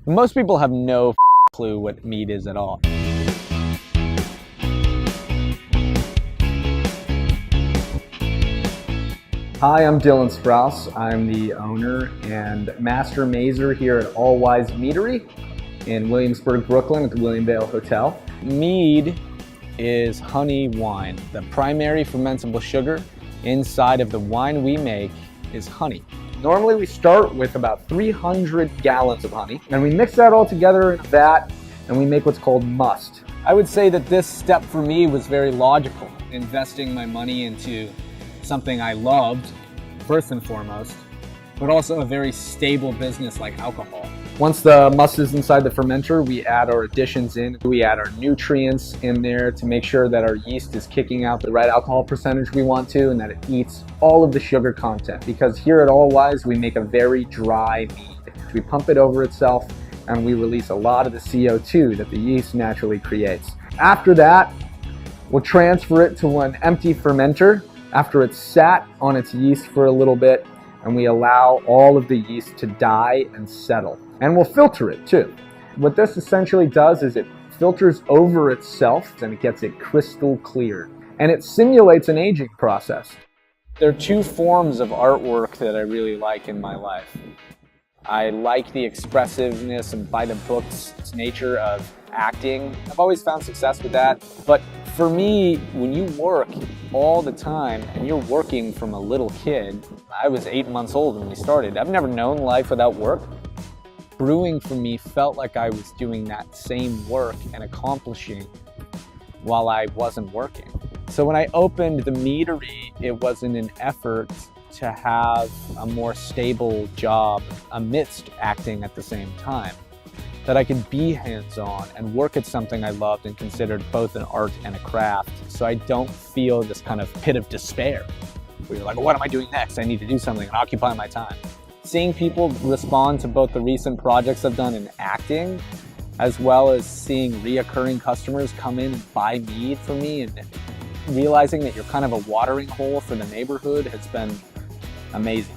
Most people have no clue what mead is at all. Hi, I'm Dylan Sprouse. I'm the owner and master mazer here at All Wise Meadery in Williamsburg, Brooklyn at the William Vale Hotel. Mead is honey wine. The primary fermentable sugar inside of the wine we make is honey. Normally we start with about 300 gallons of honey, and we mix that all together in a vat, and we make what's called must. I would say that this step for me was very logical, investing my money into something I loved, first and foremost, but also a very stable business like alcohol. Once the must is inside the fermenter, we add our additions in. We add our nutrients in there to make sure that our yeast is kicking out the right alcohol percentage we want to, and that it eats all of the sugar content. Because here at All Wise, we make a very dry mead. We pump it over itself, and we release a lot of the CO2 that the yeast naturally creates. After that, we'll transfer it to an empty fermenter after it's sat on its yeast for a little bit, and we allow all of the yeast to die and settle. And we'll filter it too. What this essentially does is it filters over itself and it gets it crystal clear. And it simulates an aging process. There are two forms of artwork that I really like in my life. I like the expressiveness and by the books nature of acting. I've always found success with that. But for me, when you work all the time and you're working from a little kid, I was 8 months old when we started. I've never known life without work. Brewing for me felt like I was doing that same work and accomplishing while I wasn't working. So when I opened the Meadery, it was in an effort to have a more stable job amidst acting at the same time, that I could be hands-on and work at something I loved and considered both an art and a craft, so I don't feel this kind of pit of despair where you're like, what am I doing next? I need to do something and occupy my time. Seeing people respond to both the recent projects I've done in acting, as well as seeing reoccurring customers come in and buy mead from me, and realizing that you're kind of a watering hole for the neighborhood has been amazing.